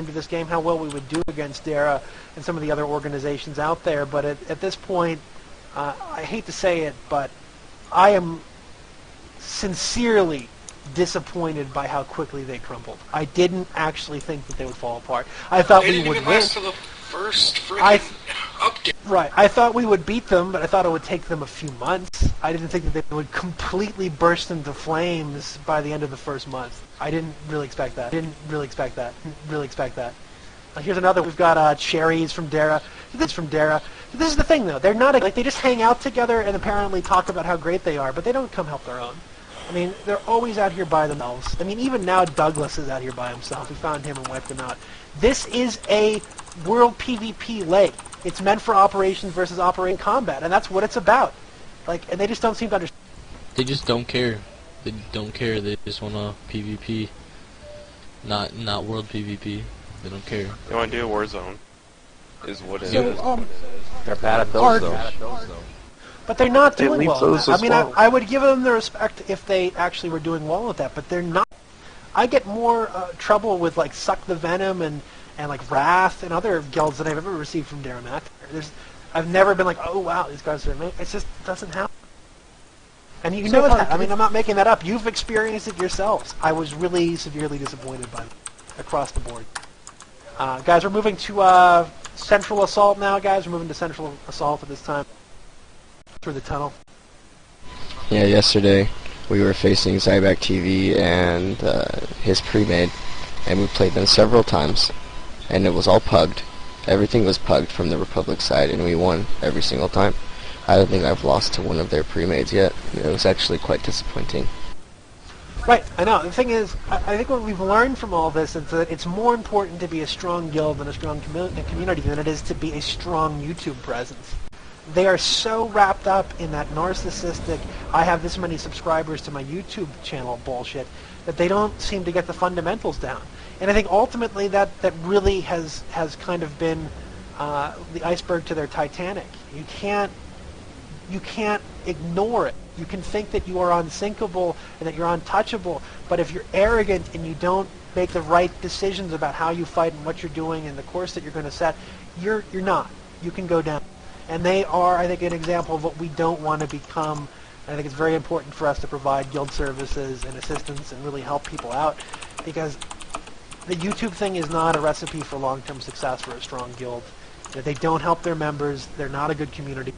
to this game, how well we would do against Dara and some of the other organizations out there. But at this point, I hate to say it, but I am sincerely disappointed by how quickly they crumbled. I didn't actually think that they would fall apart. I thought we would win. Last to the first friggin' update. Right. I thought we would beat them, but I thought it would take them a few months. I didn't think that they would completely burst into flames by the end of the first month. I didn't really expect that. Here's another. We've got cherries from Dara. This from Dara. This is the thing, though. They're not like they just hang out together and apparently talk about how great they are, but they don't come help their own. I mean, they're always out here by themselves. I mean, even now Douglas is out here by himself. We found him and wiped him out. This is a world PvP leg. It's meant for operations versus operating combat, and that's what it's about. Like, and they just don't seem to understand. They just don't care. They don't care. They just want to PvP, not world PvP. They don't care. They want to do a Warzone. Is what it So, is. They're bad at those, though. But they're not doing well those at that. I mean, well. I would give them the respect if they actually were doing well with that, but they're not. I get more trouble with, like, Suck the Venom and like, Wrath and other guilds than I've ever received from Daramac. I've never been like, oh, wow, these guys are amazing. It just doesn't happen. And you know that. I mean, I'm not making that up. You've experienced it yourselves. I was really severely disappointed by it across the board. Guys, we're moving to Central Assault now, guys. We're moving to Central Assault at this time. Through the tunnel. Yeah, yesterday we were facing Zyback TV and his pre-made, and we played them several times, and it was all pugged. Everything was pugged from the Republic side, and we won every single time. I don't think I've lost to one of their pre-mades yet. It was actually quite disappointing. Right, I know. The thing is, I think what we've learned from all this is that it's more important to be a strong guild and a strong community than it is to be a strong YouTube presence. They are so wrapped up in that narcissistic, I have this many subscribers to my YouTube channel bullshit, that they don't seem to get the fundamentals down. And I think ultimately that really has kind of been the iceberg to their Titanic. You can't ignore it. You can think that you are unsinkable and that you're untouchable, but if you're arrogant and you don't make the right decisions about how you fight and what you're doing and the course that you're going to set, you're not. You can go down. And they are, I think, an example of what we don't want to become. I think it's very important for us to provide guild services and assistance and really help people out, because the YouTube thing is not a recipe for long-term success for a strong guild. They don't help their members, they're not a good community,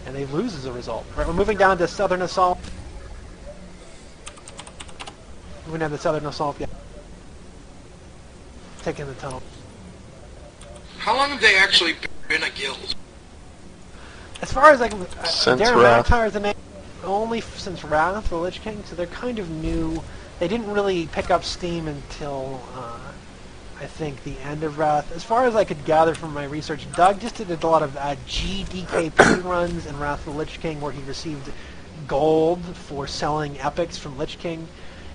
and they lose as a result. Right, we're moving down to Southern Assault. Moving down to Southern Assault, yeah. Taking the tunnel. How long have they actually been a guild? As far as I can... Since Darren Wrath. McIntyre is the name. Only since Wrath, the Lich King, so they're kind of new. They didn't really pick up steam until, I think, the end of Wrath. As far as I could gather from my research, Doug just did a lot of GDKP runs in Wrath of the Lich King, where he received gold for selling epics from Lich King,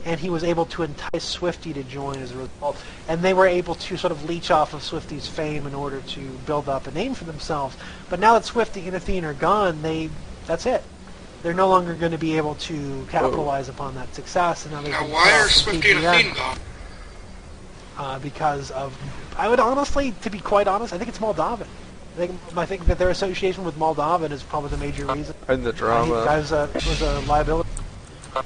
and he was able to entice Swifty to join as a result. And they were able to sort of leech off of Swifty's fame in order to build up a name for themselves. But now that Swifty and Athene are gone, that's it. They're no longer going to be able to capitalize upon that success. And Now, why are Swifty and Athene gone? Because of, I would honestly, to be quite honest, I think it's Moldavan. I think that their association with Moldavan is probably the major reason. And the drama. Guys, was a liability.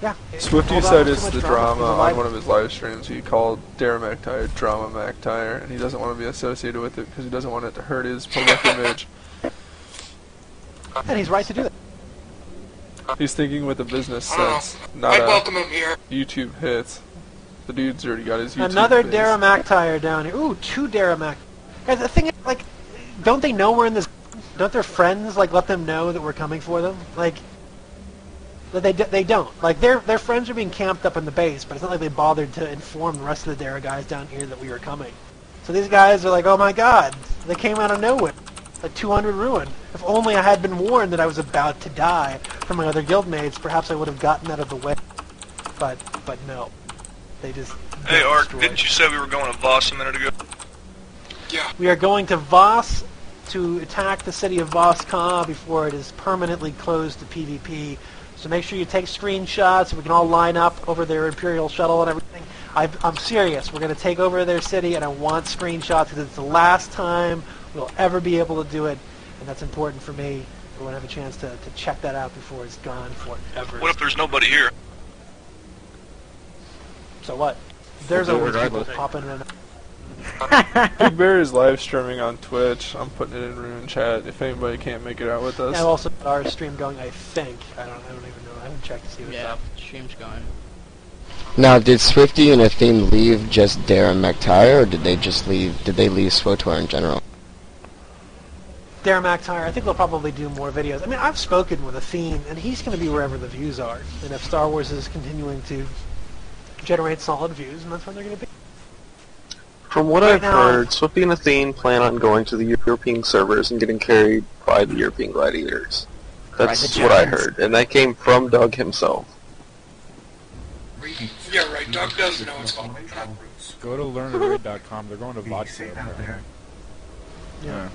Yeah. Swifty Moldavan said was it's too the much drama It was a on one of his live streams. He called Darren McIntyre Drama McIntyre, and he doesn't want to be associated with it because he doesn't want it to hurt his public image. And he's right to do that. He's thinking with a business sense, not I'd a welcome him here. YouTube hits. The dude's already got his YouTube Another hits. Dara McIntyre down here. Ooh, two Dara Mac. Guys, the thing is, like, don't they know we're in this? Don't their friends, like, let them know that we're coming for them? Like, they don't. Like, their friends are being camped up in the base, but it's not like they bothered to inform the rest of the Dara guys down here that we were coming. So these guys are like, oh my god, they came out of nowhere. Like 200 ruin. If only I had been warned that I was about to die from my other guildmates, perhaps I would have gotten out of the way. But no. They just... Hey, Ark, destroyed. didn't you say we were going to Voss a minute ago? Yeah. We are going to Voss to attack the city of Voss-Ka before it is permanently closed to PvP. So make sure you take screenshots so we can all line up over their Imperial shuttle and everything. I'm serious. We're going to take over their city, and I want screenshots because it's the last time we'll ever be able to do it, and that's important for me. We want to have a chance to check that out before it's gone forever. What if there's nobody here? So what? There's always people popping in. Big Bear is live streaming on Twitch. I'm putting it in Ruin chat if anybody can't make it out with us. And also our stream going, I think. I don't even know. I haven't checked to see what's up. Stream's going. Now, did Swifty and Athene leave just Dare and McTire, or did they just leave? Did they leave SWTOR in general? Darren McTire, I think they'll probably do more videos. I mean, I've spoken with Athene, and he's going to be wherever the views are. And if Star Wars is continuing to generate solid views, and that's where they're going to be. From what I've heard, Swifty and Athene plan on going to the European servers and getting carried by the European gladiators. That's what I heard, and that came from Doug himself. Yeah, right. Doug does know it's called. Go to learntoraid.com. They're going to vodka. Yeah.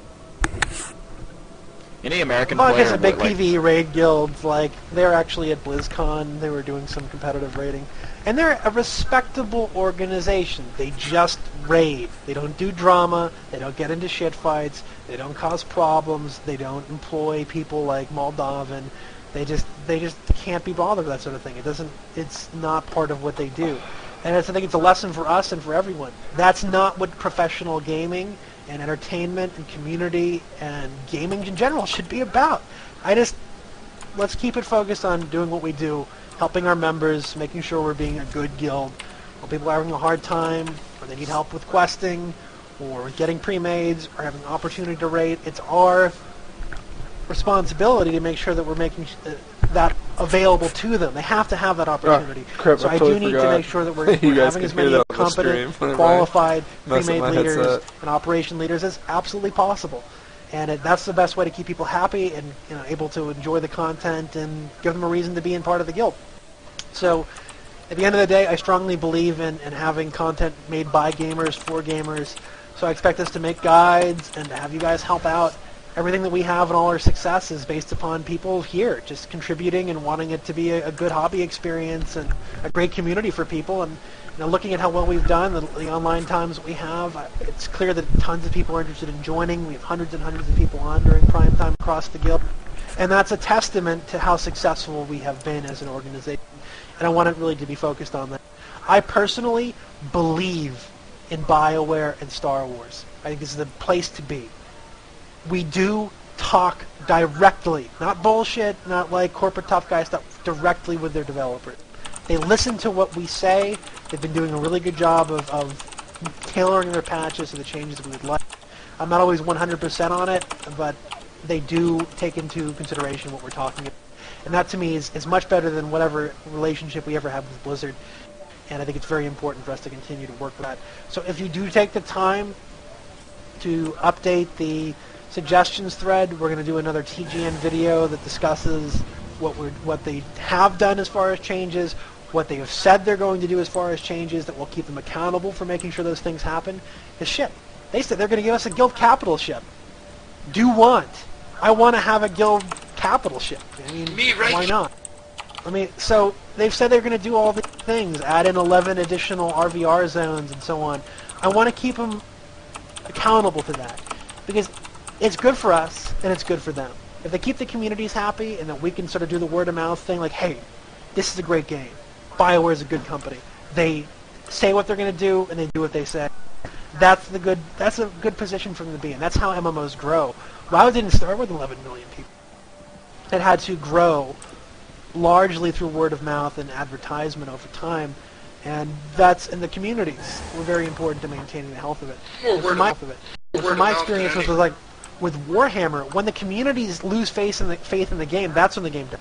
Any American Vodka's player a big like, PvE raid guild. Like, they're actually at BlizzCon. They were doing some competitive raiding. And they're a respectable organization. They just raid. They don't do drama. They don't get into shit fights. They don't cause problems. They don't employ people like Moldovan. They just can't be bothered with that sort of thing. It's not part of what they do. And I think it's a lesson for us and for everyone. That's not what professional gaming and entertainment and community and gaming in general should be about. Let's keep it focused on doing what we do, helping our members, making sure we're being a good guild. When people are having a hard time, or they need help with questing, or getting pre-mades, or having an opportunity to raid, it's our responsibility to make sure that we're making that available to them. They have to have that opportunity. Crap, so I totally do need to make sure that we're You guys having can as hear many that on the competent, stream. qualified, Messing pre-made my leaders headset. and operation leaders as absolutely possible. And that's the best way to keep people happy and able to enjoy the content and give them a reason to be in part of the guild. So at the end of the day, I strongly believe in having content made by gamers for gamers. So I expect us to make guides and to have you guys help out. Everything that we have and all our success is based upon people here just contributing and wanting it to be a good hobby experience and a great community for people. And looking at how well we've done, the online times that we have, it's clear that tons of people are interested in joining. We have hundreds and hundreds of people on during prime time across the guild. And that's a testament to how successful we have been as an organization. And I want it really to be focused on that. I personally believe in BioWare and Star Wars. I think this is the place to be. We do talk directly, not bullshit, not like corporate tough guy stuff, directly with their developers. They listen to what we say. They've been doing a really good job of tailoring their patches to the changes we would like. I'm not always 100% on it, but they do take into consideration what we're talking about. And that to me is much better than whatever relationship we ever have with Blizzard. And I think it's very important for us to continue to work with that. So if you do take the time to update the suggestions thread, we're going to do another TGN video that discusses what they have done as far as changes, what they have said they're going to do as far as changes that will keep them accountable for making sure those things happen. Because shit, they said they're going to give us a guild capital ship. I want to have a guild capital ship. I mean, why not? I mean, so they've said they're going to do all these things, add in 11 additional RVR zones and so on. I want to keep them accountable to that because it's good for us and it's good for them. If they keep the communities happy and that we can sort of do the word of mouth thing, like, hey, this is a great game. BioWare is a good company. They say what they're going to do and they do what they say. That's a good position for them to be in. That's how MMOs grow. WoW didn't start with 11 million people. It had to grow largely through word of mouth and advertisement over time, and that's in the communities. We're very important to maintaining the health of it. From my experience with Warhammer, when the communities lose faith in the game, that's when the game dies.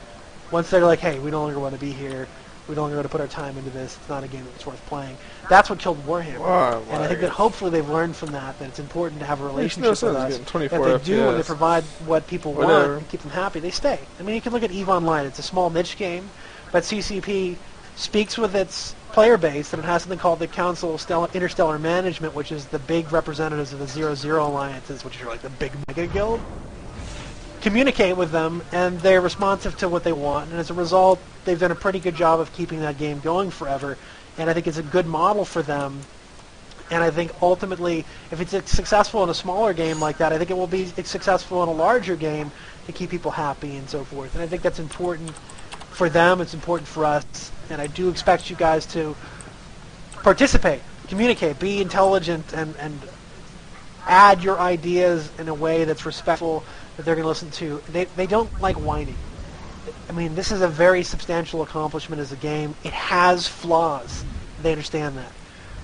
Once they're like, hey, we no longer want to be here, we no longer want to put our time into this, it's not a game that's worth playing. That's what killed Warhammer. And I think that hopefully they've learned from that it's important to have a relationship with us. If they do and they provide what people want and keep them happy, they stay. I mean, you can look at EVE Online. It's a small niche game, but CCP speaks with its player base, and it has something called the Council of Interstellar Management, which is the big representatives of the 0-0 alliances, which are like the big mega guild. Communicate with them, and they're responsive to what they want, and as a result, they've done a pretty good job of keeping that game going forever. and I think it's a good model for them. And I think ultimately, if it's successful in a smaller game like that, I think it will be successful in a larger game to keep people happy and so forth. And I think that's important for them. It's important for us. And I do expect you guys to participate, communicate, be intelligent, and add your ideas in a way that's respectful, that they're going to listen to. They don't like whining. I mean, this is a very substantial accomplishment as a game. It has flaws. They understand that.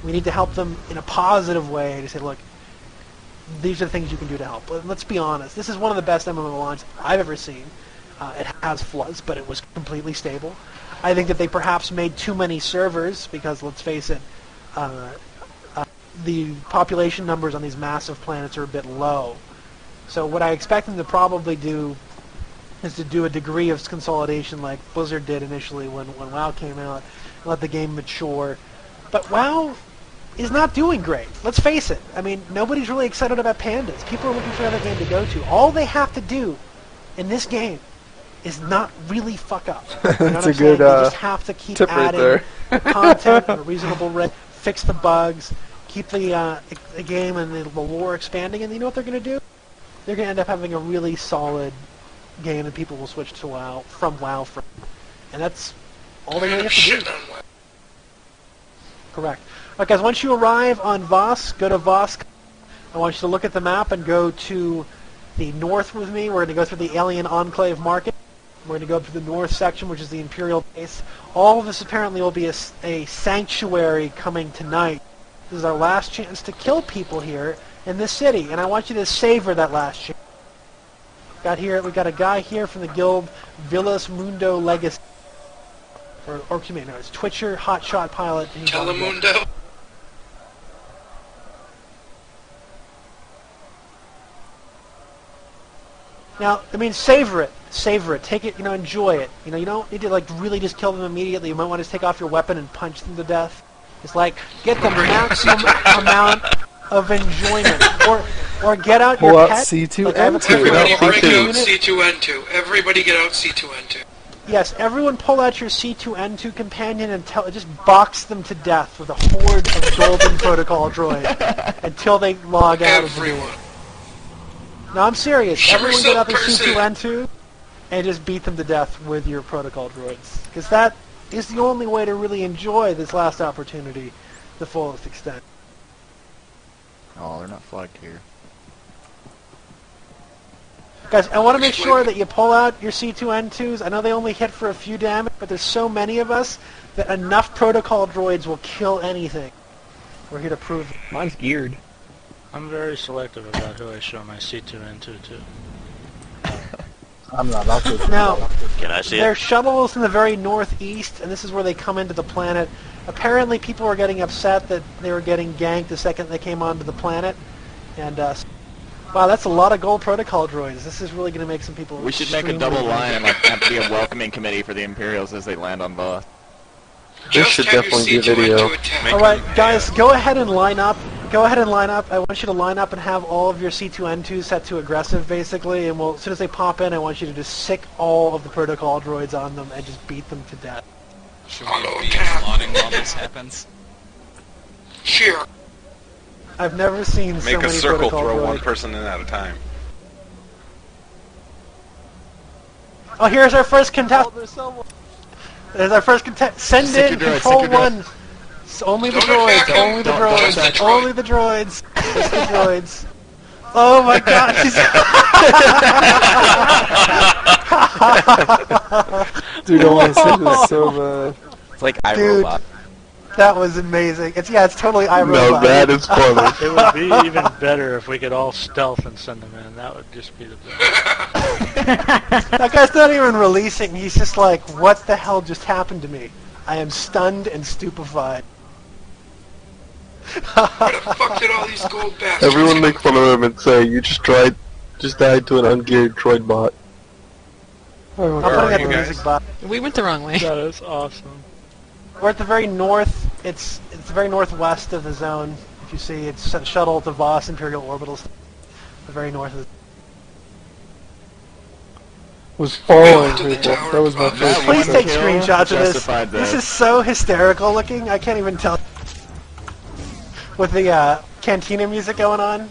We need to help them in a positive way to say, look, these are the things you can do to help. But let's be honest. This is one of the best MMO launches I've ever seen. It has flaws, but it was completely stable. I think that they perhaps made too many servers because, let's face it, the population numbers on these massive planets are a bit low. So what I expect them to probably do is to do a degree of consolidation like Blizzard did initially when WoW came out, and let the game mature. But WoW is not doing great. Let's face it. I mean, nobody's really excited about pandas. People are looking for another game to go to. All they have to do in this game is not really fuck up. You know That's what I'm a good saying? They just have to keep tip right adding there. content at a reasonable rate, fix the bugs, keep the game and the lore expanding, and you know what they're going to do? They're going to end up having a really solid game, and people will switch to WoW from WoW. And that's all they really have to do. Correct. All right, guys, once you arrive on Voss, go to Voss. I want you to look at the map and go to the north with me. We're going to go through the Alien Enclave Market. We're going to go up to the north section, which is the Imperial base. All of this apparently will be a sanctuary coming tonight. This is our last chance to kill people here in this city, and I want you to savor that last chance. We got a guy here from the guild Villas Mundo Legacy. Or excuse me, no, it's Twitcher, Hotshot Pilot. Telemundo. Now, I mean, savor it. Savor it. Take it, enjoy it. You don't need to, really just kill them immediately. You might want to take off your weapon and punch them to death. It's like, get the maximum amount of enjoyment. Or get out Pull your out pet. C2-N2. Everybody break out C2. C2-N2. Everybody get out C2-N2. Yes, everyone pull out your C2-N2 companion and just box them to death with a horde of golden protocol droids until they log out of the new one. No, I'm serious. Everyone get out their C2-N2 and just beat them to death with your protocol droids. Because that is the only way to really enjoy this last opportunity to the fullest extent. Oh, they're not flagged here. Guys, I want to make sure that you pull out your C2-N2s. I know they only hit for a few damage, but there's so many of us that enough protocol droids will kill anything. We're here to prove it. Mine's geared. I'm very selective about who I show my C2-N2 to. I'm not. I'll take it. Now, Can I see their it? shuttles in the very northeast, and this is where they come into the planet. Apparently, people were getting upset that they were getting ganked the second they came onto the planet. And, wow, that's a lot of gold protocol droids. This is really going to make some people We should make a double line and have to be a welcoming committee for the Imperials as they land on Voss. This should definitely be a video. Alright, guys, go ahead and line up. Go ahead and line up. I want you to line up and have all of your C2-N2 set to aggressive, basically, and as soon as they pop in, I want you to just sick all of the protocol droids on them and just beat them to death. Should we be applauding while this happens? Cheer. I've never seen so Make many a circle, protocol throw droids. one person in at a time. Oh, here's our first contestant. There's our first contestant. Send Stick in your droid, control stick your droid. one. It's only the Don't droids. attack him. Only the Don't droids. attack the Only the droids. Just the droids. Oh my god. Dude, I want to say this so bad. It's like Dude, iRobot. that was amazing. It's totally iRobot. No, that is funny. It would be even better if we could all stealth and send them in. That would just be the best. That guy's not even releasing. He's just like, what the hell just happened to me? I am stunned and stupefied. Where the fuck did all these gold bastards Everyone come make fun of him and say, you just died to an ungeared droid bot. I'm Where putting are up you the guys? music box. We went the wrong way. That is awesome. We're at the very north. It's the very northwest of the zone. If you see, it's a shuttle to Voss Imperial Orbital. The very north of was following people. That was my first. Please take kill screenshots of this. justified This that. is so hysterical looking. I can't even tell. With the cantina music going on.